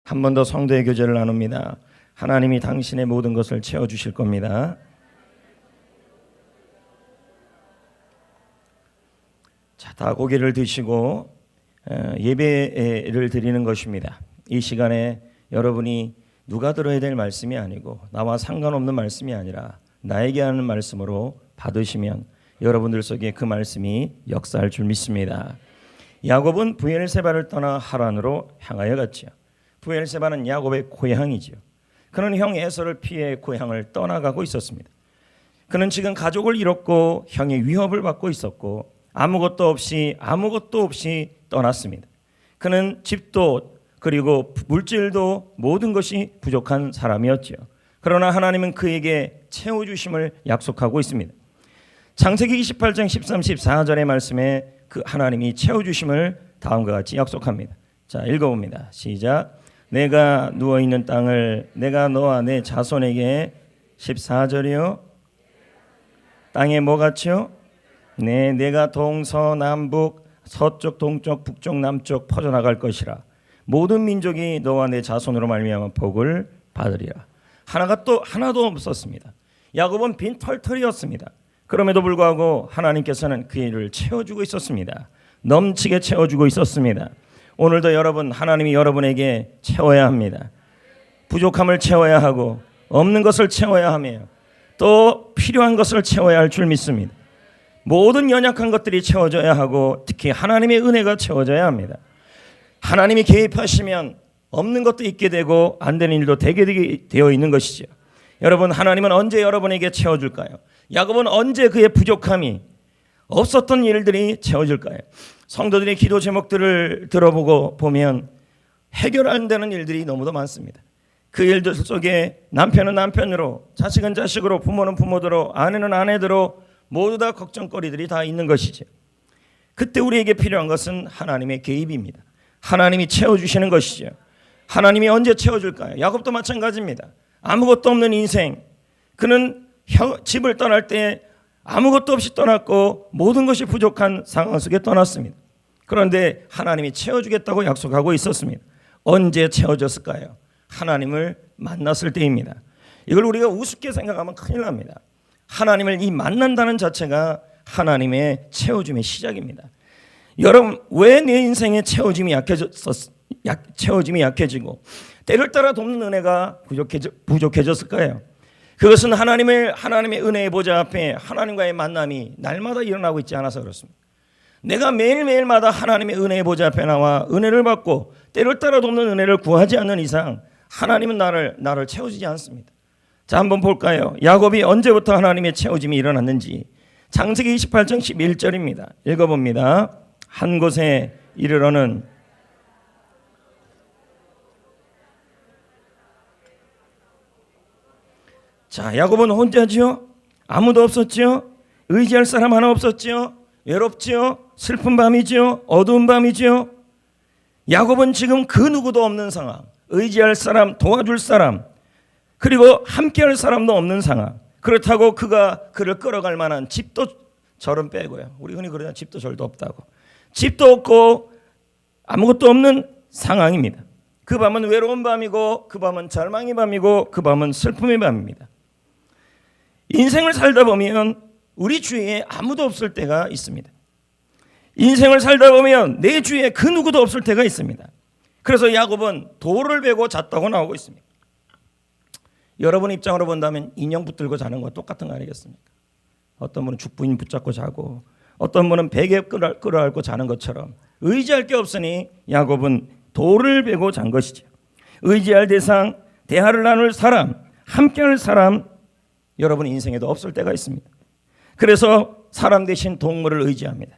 한 번 더 성도의 교제를 나눕니다. 하나님이 당신의 모든 것을 채워주실 겁니다. 자, 다 고기를 드시고 예배를 드리는 것입니다. 이 시간에 여러분이 누가 들어야 될 말씀이 아니고 나와 상관없는 말씀이 아니라 나에게 하는 말씀으로 받으시면 여러분들 속에 그 말씀이 역사할 줄 믿습니다. 야곱은 브엘세바를 떠나 하란으로 향하여 갔지요. 브엘세바는 야곱의 고향이지요. 그는 형 에서를 피해 고향을 떠나가고 있었습니다. 그는 지금 가족을 잃었고 형의 위협을 받고 있었고 아무것도 없이 떠났습니다. 그는 집도 그리고 물질도 모든 것이 부족한 사람이었지요. 그러나 하나님은 그에게 채워주심을 약속하고 있습니다. 창세기 28장 13, 14절의 말씀에 그 하나님이 채워주심을 다음과 같이 약속합니다. 자, 읽어봅니다. 시작. 내가 누워있는 땅을 내가 너와 내 자손에게 14절이요. 땅에 뭐 같이요? 네, 내가 동서남북 서쪽 동쪽 북쪽 남쪽 퍼져나갈 것이라. 모든 민족이 너와 내 자손으로 말미암아 복을 받으리라. 하나도 없었습니다. 야곱은 빈털털이었습니다. 그럼에도 불구하고 하나님께서는 그 일을 채워주고 있었습니다. 넘치게 채워주고 있었습니다. 오늘도 여러분, 하나님이 여러분에게 채워야 합니다. 부족함을 채워야 하고 없는 것을 채워야 하며 또 필요한 것을 채워야 할 줄 믿습니다. 모든 연약한 것들이 채워져야 하고 특히 하나님의 은혜가 채워져야 합니다. 하나님이 개입하시면 없는 것도 있게 되고 안 되는 일도 되게 되어 있는 것이죠. 여러분, 하나님은 언제 여러분에게 채워줄까요? 야곱은 언제 그의 부족함이 없었던 일들이 채워질까요? 성도들의 기도 제목들을 들어보고 보면 해결 안 되는 일들이 너무도 많습니다. 그 일들 속에 남편은 남편으로, 자식은 자식으로, 부모는 부모대로, 아내는 아내대로 모두 다 걱정거리들이 다 있는 것이죠. 그때 우리에게 필요한 것은 하나님의 개입입니다. 하나님이 채워주시는 것이죠. 하나님이 언제 채워줄까요? 야곱도 마찬가지입니다. 아무것도 없는 인생, 그는 집을 떠날 때 아무것도 없이 떠났고 모든 것이 부족한 상황 속에 떠났습니다. 그런데 하나님이 채워주겠다고 약속하고 있었습니다. 언제 채워졌을까요? 하나님을 만났을 때입니다. 이걸 우리가 우습게 생각하면 큰일 납니다. 하나님을 만난다는 자체가 하나님의 채워줌의 시작입니다. 여러분, 왜 내 인생의 채워짐이 약해지고 때를 따라 돕는 은혜가 부족해졌을까요? 그것은 하나님의 은혜의 보좌 앞에 하나님과의 만남이 날마다 일어나고 있지 않아서 그렇습니다. 내가 매일매일마다 하나님의 은혜의 보좌 앞에 나와 은혜를 받고 때를 따라 돕는 은혜를 구하지 않는 이상 하나님은 나를 채워주지 않습니다. 자, 한번 볼까요? 야곱이 언제부터 하나님의 채워짐이 일어났는지. 창세기 28장 11절입니다. 읽어봅니다. 한 곳에 이르러는 자, 야곱은 혼자지요? 아무도 없었지요? 의지할 사람 하나 없었지요? 외롭지요? 슬픈 밤이지요? 어두운 밤이지요? 야곱은 지금 그 누구도 없는 상황, 의지할 사람, 도와줄 사람, 그리고 함께할 사람도 없는 상황. 그렇다고 그가 그를 끌어갈 만한 집도 절은 빼고요. 우리 흔히 그러잖아요. 집도 절도 없다고. 집도 없고 아무것도 없는 상황입니다. 그 밤은 외로운 밤이고 그 밤은 절망의 밤이고 그 밤은 슬픔의 밤입니다. 인생을 살다 보면 우리 주위에 아무도 없을 때가 있습니다. 인생을 살다 보면 내 주위에 그 누구도 없을 때가 있습니다. 그래서 야곱은 돌을 베고 잤다고 나오고 있습니다. 여러분 입장으로 본다면 인형 붙들고 자는 거 똑같은 거 아니겠습니까? 어떤 분은 죽부인 붙잡고 자고 어떤 분은 베개 끌어안고 자는 것처럼 의지할 게 없으니 야곱은 돌을 베고 잔 것이죠. 의지할 대상, 대화를 나눌 사람, 함께할 사람, 여러분 인생에도 없을 때가 있습니다. 그래서 사람 대신 동물을 의지합니다.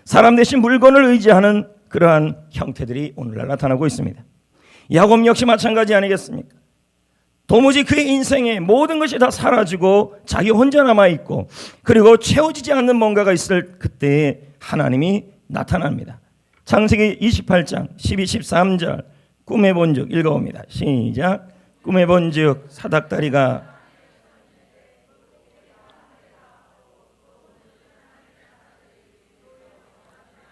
사람 대신 물건을 의지하는 그러한 형태들이 오늘날 나타나고 있습니다. 야곱 역시 마찬가지 아니겠습니까? 도무지 그의 인생에 모든 것이 다 사라지고 자기 혼자 남아있고 그리고 채워지지 않는 뭔가가 있을 그때에 하나님이 나타납니다. 창세기 28장 12, 13절 꿈에 본즉 읽어봅니다. 시작. 꿈에 본즉 사닥다리가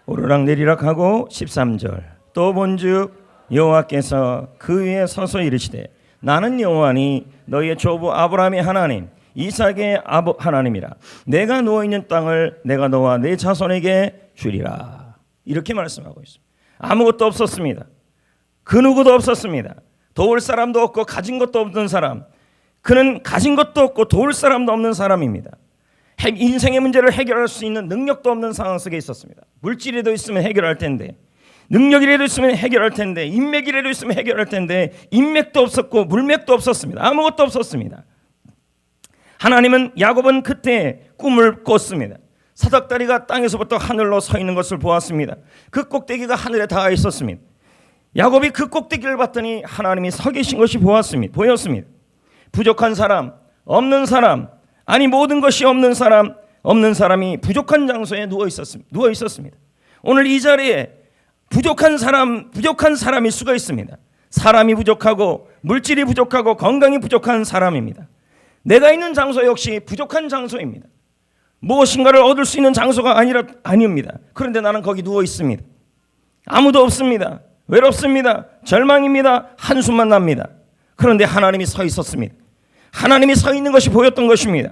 오르락내리락 하고 13절 또 본즉 여호와께서 그 위에 서서 이르시되 나는 여호와니 너희의 조부 아브라함의 하나님 이삭의 하나님이라. 내가 누워있는 땅을 내가 너와 내 자손에게 주리라. 이렇게 말씀하고 있습니다. 아무것도 없었습니다. 그 누구도 없었습니다. 도울 사람도 없고 가진 것도 없는 사람. 그는 가진 것도 없고 도울 사람도 없는 사람입니다. 인생의 문제를 해결할 수 있는 능력도 없는 상황 속에 있었습니다. 물질이라도 있으면 해결할 텐데, 능력이라도 있으면 해결할 텐데, 인맥이라도 있으면 해결할 텐데, 인맥도 없었고 물맥도 없었습니다. 아무것도 없었습니다. 하나님은 야곱은 그때 꿈을 꿨습니다. 사닥다리가 땅에서부터 하늘로 서 있는 것을 보았습니다. 그 꼭대기가 하늘에 닿아 있었습니다. 야곱이 그 꼭대기를 봤더니 하나님이 서 계신 것이 보였습니다. 부족한 사람, 없는 사람, 아니 모든 것이 없는 사람이 부족한 장소에 누워 있었습니다. 오늘 이 자리에 부족한 사람일 수가 있습니다. 사람이 부족하고 물질이 부족하고 건강이 부족한 사람입니다. 내가 있는 장소 역시 부족한 장소입니다. 무엇인가를 얻을 수 있는 장소가 아닙니다. 그런데 나는 거기 누워 있습니다. 아무도 없습니다. 외롭습니다. 절망입니다. 한숨만 납니다. 그런데 하나님이 서 있었습니다. 하나님이 서 있는 것이 보였던 것입니다.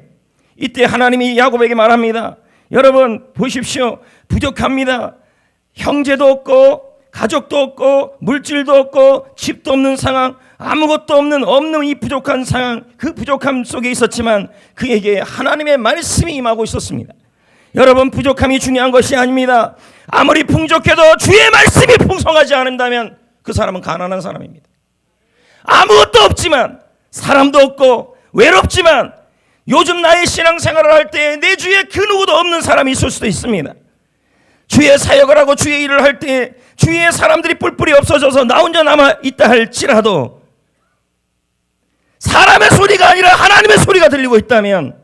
이때 하나님이 야곱에게 말합니다. 여러분 보십시오. 부족합니다. 형제도 없고 가족도 없고 물질도 없고 집도 없는 상황, 아무것도 없는 이 부족한 상황, 그 부족함 속에 있었지만 그에게 하나님의 말씀이 임하고 있었습니다. 여러분 부족함이 중요한 것이 아닙니다. 아무리 풍족해도 주의 말씀이 풍성하지 않는다면 그 사람은 가난한 사람입니다. 아무것도 없지만, 사람도 없고 외롭지만, 요즘 나의 신앙생활을 할 때 내 주위에 그 누구도 없는 사람이 있을 수도 있습니다. 주의 사역을 하고 주의 일을 할 때 주위에 사람들이 뿔뿔이 없어져서 나 혼자 남아 있다 할지라도 사람의 소리가 아니라 하나님의 소리가 들리고 있다면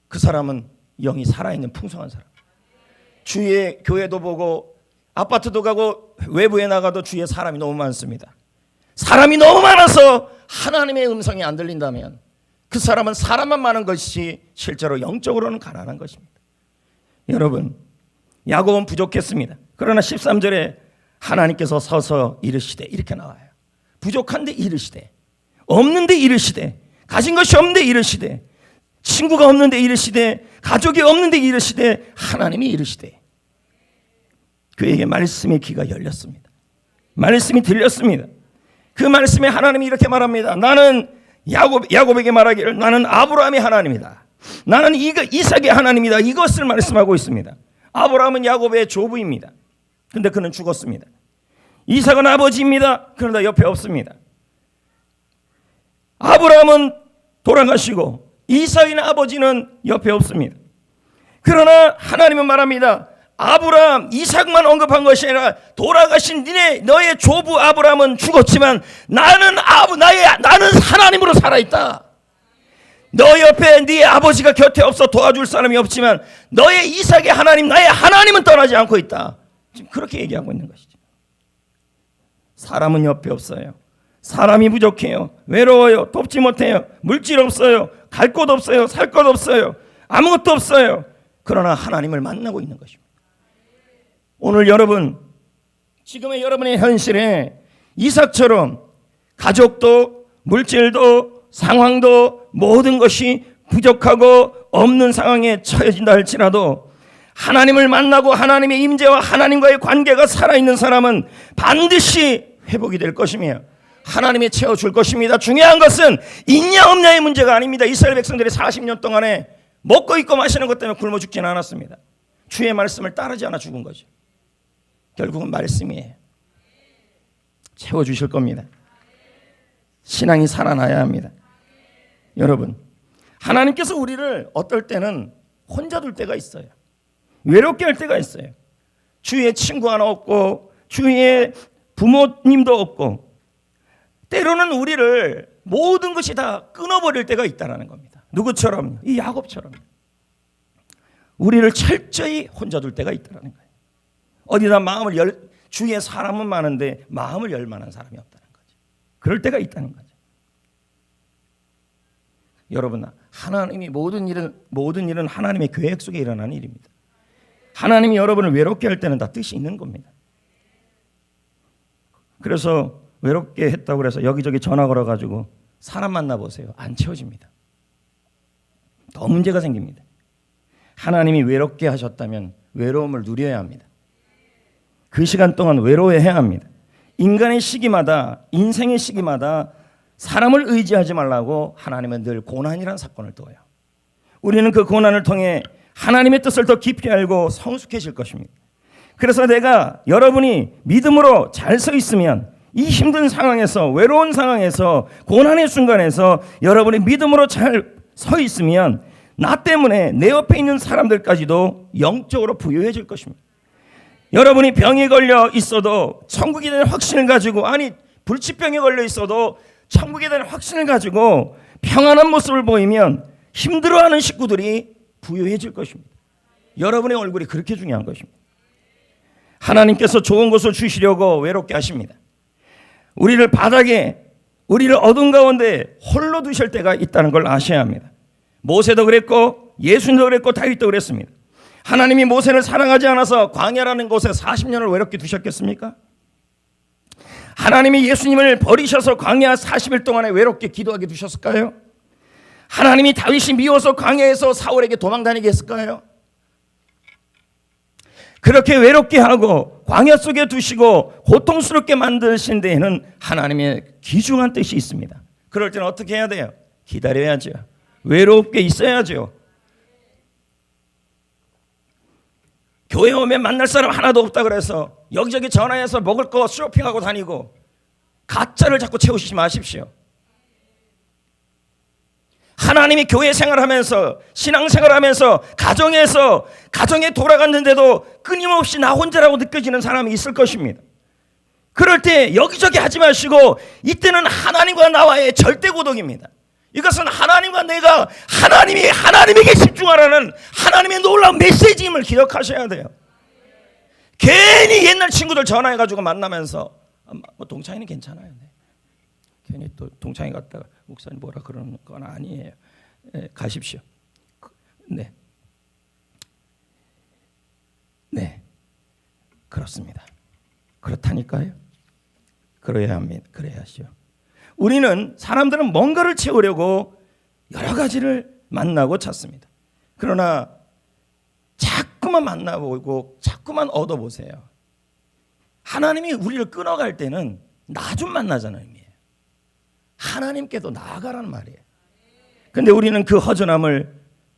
그 사람은 영이 살아있는 풍성한 사람. 주위에 교회도 보고 아파트도 가고 외부에 나가도 주위에 사람이 너무 많습니다. 사람이 너무 많아서 하나님의 음성이 안 들린다면 그 사람은 사람만 많은 것이 실제로 영적으로는 가난한 것입니다. 여러분, 야곱은 부족했습니다. 그러나 13절에 하나님께서 서서 이르시되, 이렇게 나와요. 부족한데 이르시되, 없는데 이르시되, 가진 것이 없는데 이르시되, 친구가 없는데 이르시되, 가족이 없는데 이르시되, 하나님이 이르시되. 그에게 말씀의 귀가 열렸습니다. 말씀이 들렸습니다. 그 말씀에 하나님이 이렇게 말합니다. 나는 야곱에게 말하기를 나는 아브라함의 하나님이다. 나는 이삭의 하나님이다. 이것을 말씀하고 있습니다. 아브라함은 야곱의 조부입니다. 그런데 그는 죽었습니다. 이삭은 아버지입니다. 그러나 옆에 없습니다. 아브라함은 돌아가시고 이삭의 아버지는 옆에 없습니다. 그러나 하나님은 말합니다. 아브라함, 이삭만 언급한 것이 아니라 돌아가신 너의 조부 아브라함은 죽었지만 나는 하나님으로 살아있다. 너 옆에 네 아버지가 곁에 없어 도와줄 사람이 없지만 너의 이삭의 하나님, 나의 하나님은 떠나지 않고 있다. 지금 그렇게 얘기하고 있는 것이죠. 사람은 옆에 없어요. 사람이 부족해요. 외로워요. 돕지 못해요. 물질 없어요. 갈 곳 없어요. 살 것 없어요. 아무것도 없어요. 그러나 하나님을 만나고 있는 것입니다. 오늘 여러분, 지금의 여러분의 현실에 이삭처럼 가족도 물질도 상황도 모든 것이 부족하고 없는 상황에 처해진다 할지라도 하나님을 만나고 하나님의 임재와 하나님과의 관계가 살아있는 사람은 반드시 회복이 될 것이며 하나님이 채워줄 것입니다. 중요한 것은 있냐 없냐의 문제가 아닙니다. 이스라엘 백성들이 40년 동안에 먹고 입고 마시는 것 때문에 굶어 죽지는 않았습니다. 주의 말씀을 따르지 않아 죽은 거죠. 결국은 말씀이에요. 채워주실 겁니다. 신앙이 살아나야 합니다. 여러분, 하나님께서 우리를 어떨 때는 혼자 둘 때가 있어요. 외롭게 할 때가 있어요. 주위에 친구 하나 없고 주위에 부모님도 없고 때로는 우리를 모든 것이 다 끊어버릴 때가 있다는 겁니다. 누구처럼? 이 야곱처럼. 우리를 철저히 혼자 둘 때가 있다는 거예요. 어디다 주위에 사람은 많은데 마음을 열 만한 사람이 없다는 거죠. 그럴 때가 있다는 거죠. 여러분, 하나님이 모든 일은 하나님의 계획 속에 일어나는 일입니다. 하나님이 여러분을 외롭게 할 때는 다 뜻이 있는 겁니다. 그래서 외롭게 했다고 그래서 여기저기 전화 걸어가지고 사람 만나보세요. 안 채워집니다. 더 문제가 생깁니다. 하나님이 외롭게 하셨다면 외로움을 누려야 합니다. 그 시간 동안 외로워해야 합니다. 인간의 시기마다, 인생의 시기마다 사람을 의지하지 말라고 하나님은 늘 고난이라는 사건을 둬요. 우리는 그 고난을 통해 하나님의 뜻을 더 깊이 알고 성숙해질 것입니다. 그래서 내가 여러분이 믿음으로 잘 서 있으면 이 힘든 상황에서, 외로운 상황에서, 고난의 순간에서 여러분이 믿음으로 잘 서 있으면 나 때문에 내 옆에 있는 사람들까지도 영적으로 부유해질 것입니다. 여러분이 병에 걸려 있어도 천국에 대한 확신을 가지고, 아니 불치병에 걸려 있어도 천국에 대한 확신을 가지고 평안한 모습을 보이면 힘들어하는 식구들이 부유해질 것입니다. 여러분의 얼굴이 그렇게 중요한 것입니다. 하나님께서 좋은 것을 주시려고 외롭게 하십니다. 우리를 바닥에, 우리를 어둠 가운데 홀로 두실 때가 있다는 걸 아셔야 합니다. 모세도 그랬고 예수님도 그랬고 다윗도 그랬습니다. 하나님이 모세를 사랑하지 않아서 광야라는 곳에 40년을 외롭게 두셨겠습니까? 하나님이 예수님을 버리셔서 광야 40일 동안에 외롭게 기도하게 두셨을까요? 하나님이 다윗이 미워서 광야에서 사울에게 도망다니게 했을까요? 그렇게 외롭게 하고 광야 속에 두시고 고통스럽게 만드신 데에는 하나님의 귀중한 뜻이 있습니다. 그럴 때는 어떻게 해야 돼요? 기다려야죠. 외롭게 있어야죠. 교회 오면 만날 사람 하나도 없다 그래서 여기저기 전화해서 먹을 거 쇼핑하고 다니고 가짜를 자꾸 채우시지 마십시오. 하나님이 교회 생활하면서 신앙생활하면서 가정에 돌아갔는데도 끊임없이 나 혼자라고 느껴지는 사람이 있을 것입니다. 그럴 때 여기저기 하지 마시고 이때는 하나님과 나와의 절대 고독입니다. 이것은 하나님과 내가 하나님에게 집중하라는 하나님의 놀라운 메시지임을 기억하셔야 돼요. 괜히 옛날 친구들 전화해가지고 만나면서 뭐 동창이는 괜찮아요. 네. 괜히 또 동창회 갔다가 목사님 뭐라 그러는 건 아니에요. 네, 가십시오. 네, 네, 그렇습니다. 그렇다니까요. 그래야 합니다. 그래야죠. 우리는 사람들은 뭔가를 채우려고 여러 가지를 만나고 찾습니다. 그러나 자꾸만 만나보고 자꾸만 얻어보세요. 하나님이 우리를 끊어갈 때는 나 좀 만나자는 의미예요. 하나님께도 나아가라는 말이에요. 근데 우리는 그 허전함을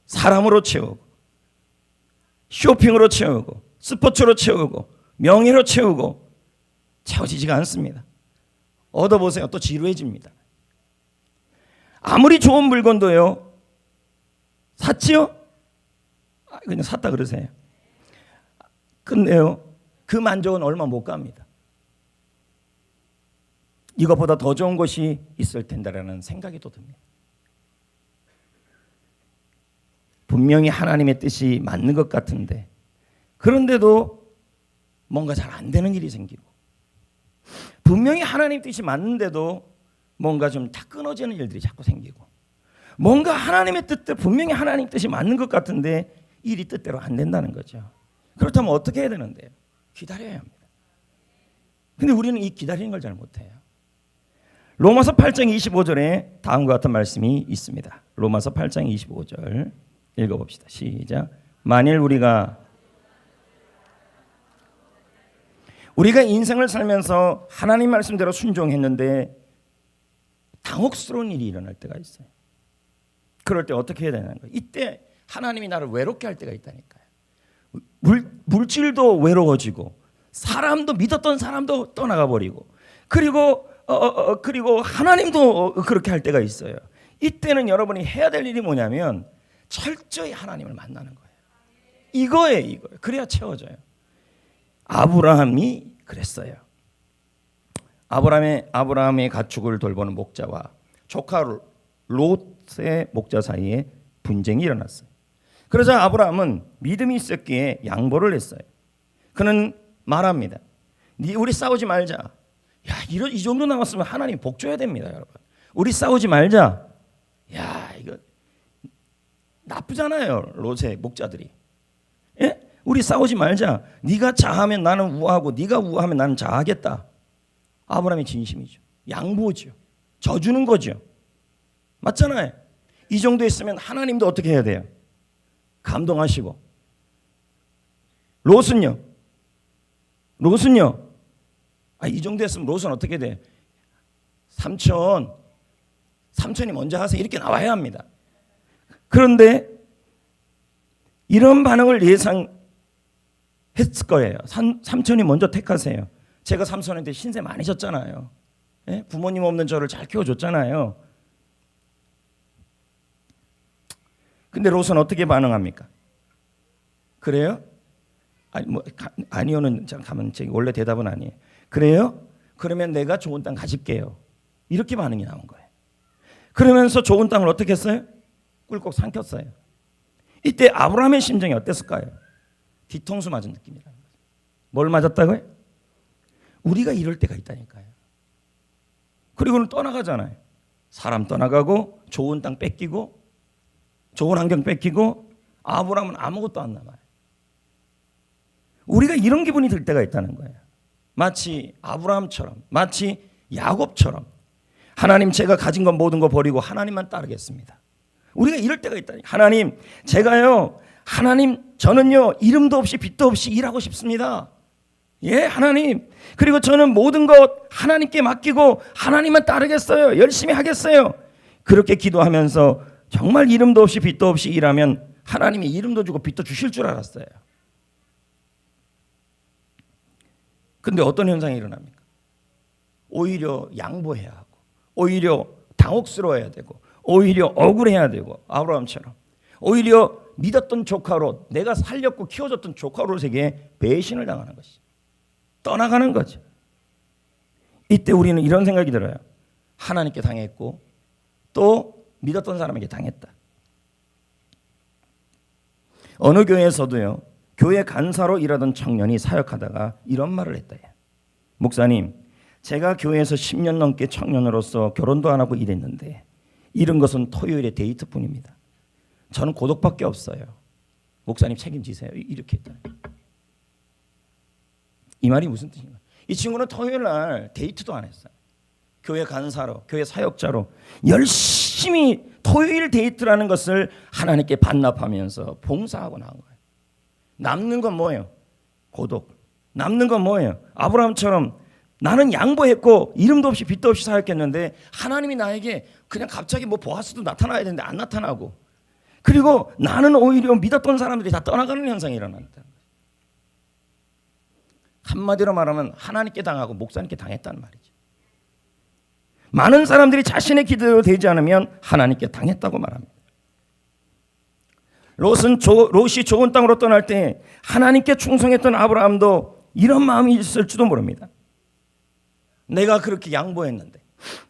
사람으로 채우고 쇼핑으로 채우고 스포츠로 채우고 명예로 채우고 채워지지가 않습니다. 얻어보세요. 또 지루해집니다. 아무리 좋은 물건도요. 샀지요? 그냥 샀다 그러세요. 근데요. 그 만족은 얼마 못 갑니다. 이것보다 더 좋은 것이 있을 텐데라는 생각이 또 듭니다. 분명히 하나님의 뜻이 맞는 것 같은데 그런데도 뭔가 잘 안 되는 일이 생기고 분명히 하나님 뜻이 맞는데도 뭔가 좀 다 끊어지는 일들이 자꾸 생기고 뭔가 하나님의 뜻대로 분명히 하나님 뜻이 맞는 것 같은데 일이 뜻대로 안 된다는 거죠. 그렇다면 어떻게 해야 되는데요? 기다려야 합니다. 근데 우리는 이 기다리는 걸 잘 못해요. 로마서 8장 25절에 다음과 같은 말씀이 있습니다. 로마서 8장 25절 읽어봅시다. 시작. 만일 우리가 인생을 살면서 하나님 말씀대로 순종했는데 당혹스러운 일이 일어날 때가 있어요. 그럴 때 어떻게 해야 되는 거예요? 이때 하나님이 나를 외롭게 할 때가 있다니까요. 물질도 외로워지고 사람도 믿었던 사람도 떠나가 버리고 그리고 하나님도 그렇게 할 때가 있어요. 이때는 여러분이 해야 될 일이 뭐냐면 철저히 하나님을 만나는 거예요. 이거예요. 그래야 채워져요. 아브라함이 그랬어요. 아브라함의 가축을 돌보는 목자와 조카 롯의 목자 사이에 분쟁이 일어났어요. 그러자 아브라함은 믿음이 있었기에 양보를 했어요. 그는 말합니다. 우리 싸우지 말자. 야, 이 정도 남았으면 하나님 복 줘야 됩니다, 여러분. 우리 싸우지 말자. 야, 이거 나쁘잖아요, 롯의 목자들이. 예? 우리 싸우지 말자. 네가 자하면 나는 우하고 네가 우하면 나는 자하겠다. 아브라함의 진심이죠. 양보죠. 져주는 거죠. 맞잖아요. 이 정도 했으면 하나님도 어떻게 해야 돼요? 감동하시고. 롯은요? 이 정도 했으면 롯은 어떻게 돼? 삼촌이 먼저 하세요. 이렇게 나와야 합니다. 그런데 이런 반응을 예상했을 거예요. 삼촌이 먼저 택하세요. 제가 삼손한테 신세 많이 졌잖아요. 예? 부모님 없는 저를 잘 키워줬잖아요. 근데 롯은 어떻게 반응합니까? 그래요? 아니요는 잠깐만, 원래 대답은 아니에요. 그래요? 그러면 내가 좋은 땅 가질게요. 이렇게 반응이 나온 거예요. 그러면서 좋은 땅을 어떻게 했어요? 꿀꺽 삼켰어요. 이때 아브라함의 심정이 어땠을까요? 뒤통수 맞은 느낌이라는 거죠. 뭘 맞았다고요? 우리가 이럴 때가 있다니까요. 그리고는 떠나가잖아요. 사람 떠나가고 좋은 땅 뺏기고 좋은 환경 뺏기고 아브라함은 아무것도 안 남아요. 우리가 이런 기분이 들 때가 있다는 거예요. 마치 아브라함처럼, 마치 야곱처럼 하나님, 제가 가진 건 모든 거 버리고 하나님만 따르겠습니다. 우리가 이럴 때가 있다니. 하나님, 제가요, 하나님, 저는요, 이름도 없이 빛도 없이 일하고 싶습니다. 예, 하나님. 그리고 저는 모든 것 하나님께 맡기고 하나님만 따르겠어요. 열심히 하겠어요. 그렇게 기도하면서 정말 이름도 없이 빛도 없이 일하면 하나님이 이름도 주고 빛도 주실 줄 알았어요. 근데 어떤 현상이 일어납니까? 오히려 양보해야 하고, 오히려 당혹스러워야 되고, 오히려 억울해야 되고, 아브라함처럼 오히려 믿었던 조카로, 내가 살렸고 키워줬던 조카로에게 배신을 당하는 것이, 떠나가는 거죠. 이때 우리는 이런 생각이 들어요. 하나님께 당했고 또 믿었던 사람에게 당했다. 어느 교회에서도요, 교회 간사로 일하던 청년이 사역하다가 이런 말을 했다. 목사님, 제가 교회에서 10년 넘게 청년으로서 결혼도 안 하고 일했는데 이런 것은 토요일에 데이트뿐입니다. 저는 고독밖에 없어요. 목사님 책임지세요. 이렇게 했다. 이 말이 무슨 뜻인가? 이 친구는 토요일 날 데이트도 안 했어요. 교회 간사로, 교회 사역자로 열심히 토요일 데이트라는 것을 하나님께 반납하면서 봉사하고 나온 거예요. 남는 건 뭐예요? 고독. 남는 건 뭐예요? 아브라함처럼 나는 양보했고 이름도 없이 빛도 없이 사역했는데 하나님이 나에게 그냥 갑자기 뭐 보아스도 나타나야 되는데 안 나타나고, 그리고 나는 오히려 믿었던 사람들이 다 떠나가는 현상이 일어난다. 한마디로 말하면 하나님께 당하고 목사님께 당했다는 말이죠. 많은 사람들이 자신의 기도로 되지 않으면 하나님께 당했다고 말합니다. 롯이 좋은 땅으로 떠날 때 하나님께 충성했던 아브라함도 이런 마음이 있을지도 모릅니다. 내가 그렇게 양보했는데,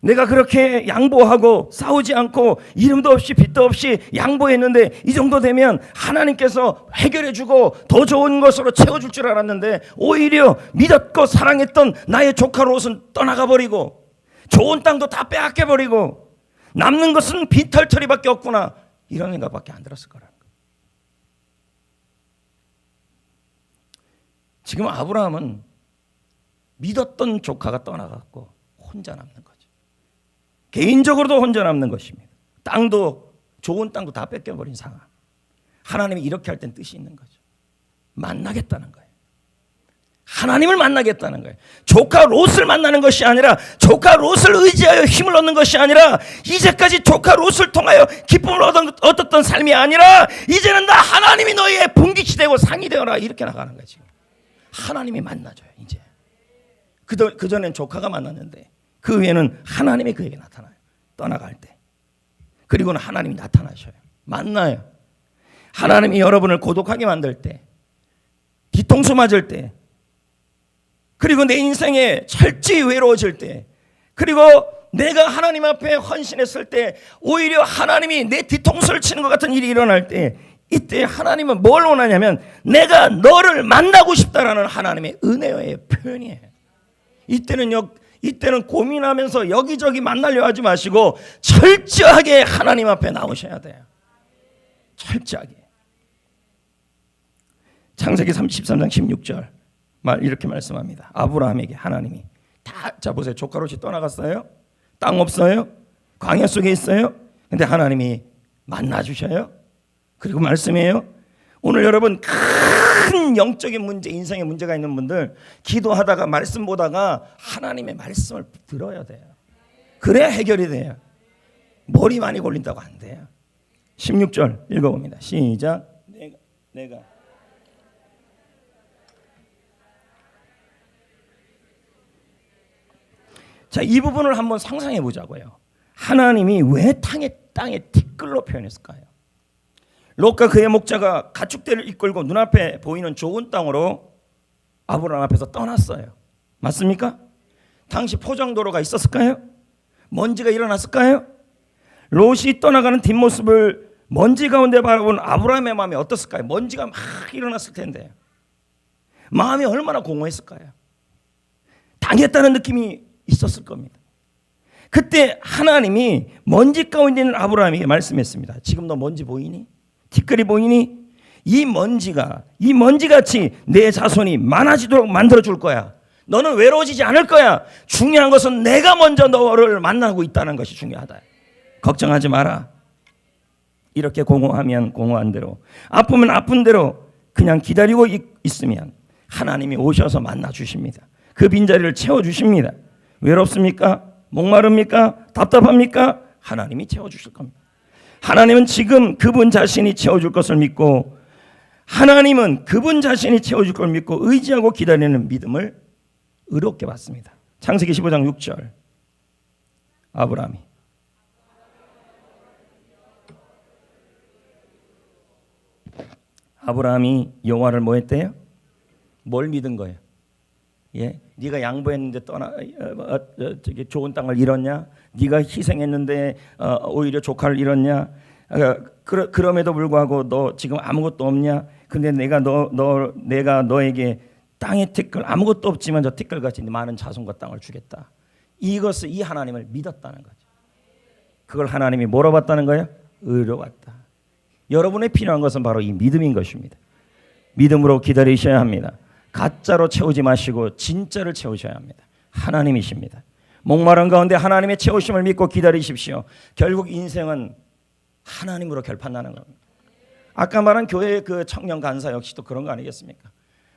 내가 그렇게 양보하고 싸우지 않고 이름도 없이 빛도 없이 양보했는데 이 정도 되면 하나님께서 해결해 주고 더 좋은 것으로 채워줄 줄 알았는데 오히려 믿었고 사랑했던 나의 조카 롯은 떠나가 버리고 좋은 땅도 다 빼앗겨 버리고 남는 것은 빈털터리밖에 없구나, 이런 생각밖에 안 들었을 거라는 거예요. 지금 아브라함은 믿었던 조카가 떠나갔고 혼자 남는 거죠. 개인적으로도 혼자 남는 것입니다. 땅도, 좋은 땅도 다 뺏겨버린 상황. 하나님이 이렇게 할 땐 뜻이 있는 거죠. 만나겠다는 거예요. 하나님을 만나겠다는 거예요. 조카 롯을 만나는 것이 아니라, 조카 롯을 의지하여 힘을 얻는 것이 아니라, 이제까지 조카 롯을 통하여 기쁨을 얻었던 삶이 아니라 이제는 나 하나님이 너희의 분깃이 되고 상이 되어라, 이렇게 나가는 거예요. 지금 하나님이 만나줘요. 이제 그전엔 조카가 만났는데 그 후에는 하나님이 그에게 나타나요. 떠나갈 때. 그리고는 하나님이 나타나셔요. 만나요. 하나님이 여러분을 고독하게 만들 때, 뒤통수 맞을 때, 그리고 내 인생에 철저히 외로워질 때, 그리고 내가 하나님 앞에 헌신했을 때 오히려 하나님이 내 뒤통수를 치는 것 같은 일이 일어날 때, 이때 하나님은 뭘 원하냐면 내가 너를 만나고 싶다라는 하나님의 은혜의 표현이에요. 이때는 고민하면서 여기저기 만나려 하지 마시고 철저하게 하나님 앞에 나오셔야 돼요. 철저하게. 창세기 33장 16절 이렇게 말씀합니다. 아브라함에게 하나님이 자 보세요. 조카롯이 떠나갔어요. 땅 없어요. 광야 속에 있어요. 근데 하나님이 만나주셔요. 그리고 말씀이에요. 오늘 여러분 큰 영적인 문제, 인생에 문제가 있는 분들 기도하다가 말씀 보다가 하나님의 말씀을 들어야 돼요. 그래야 해결이 돼요. 머리 많이 걸린다고 안 돼요. 16절 읽어봅니다. 시작. 내가 자, 이 부분을 한번 상상해 보자고요. 하나님이 왜 땅에 티끌로 표현했을까요? 롯과 그의 목자가 가축대를 이끌고 눈앞에 보이는 좋은 땅으로 아브라함 앞에서 떠났어요. 맞습니까? 당시 포장도로가 있었을까요? 먼지가 일어났을까요? 롯이 떠나가는 뒷모습을 먼지 가운데 바라본 아브라함의 마음이 어떻을까요? 먼지가 막 일어났을 텐데 마음이 얼마나 공허했을까요? 당했다는 느낌이 있었을 겁니다. 그때 하나님이 먼지 가운데 있는 아브라함에게 말씀했습니다. 지금 너 먼지 보이니? 티끌이 보이니? 이 먼지같이 내 자손이 많아지도록 만들어 줄 거야. 너는 외로워지지 않을 거야. 중요한 것은 내가 먼저 너를 만나고 있다는 것이 중요하다. 걱정하지 마라. 이렇게 공허하면 공허한 대로, 아프면 아픈 대로 그냥 기다리고 있으면 하나님이 오셔서 만나 주십니다. 그 빈자리를 채워 주십니다. 외롭습니까? 목마릅니까? 답답합니까? 하나님이 채워주실 겁니다. 하나님은 지금 그분 자신이 채워줄 것을 믿고, 하나님은 그분 자신이 채워줄 걸 믿고 의지하고 기다리는 믿음을 의롭게 받습니다. 창세기 15장 6절 아브라함이 여호와를 뭐 했대요? 뭘 믿은 거예요? 예, 네가 양보했는데 저기 좋은 땅을 잃었냐? 네가 희생했는데 오히려 조카를 잃었냐? 그럼에도 불구하고 너 지금 아무것도 없냐? 근데 내가 너에게 땅의 티끌, 아무것도 없지만 저 티끌같이 많은 자손과 땅을 주겠다. 이것을 이 하나님을 믿었다는 거죠. 그걸 하나님이 뭐로 봤다는 거예요? 의로 봤다. 여러분의 필요한 것은 바로 이 믿음인 것입니다. 믿음으로 기다리셔야 합니다. 가짜로 채우지 마시고 진짜를 채우셔야 합니다. 하나님이십니다. 목마른 가운데 하나님의 채우심을 믿고 기다리십시오. 결국 인생은 하나님으로 결판나는 겁니다. 아까 말한 교회의 그 청년 간사 역시도 그런 거 아니겠습니까?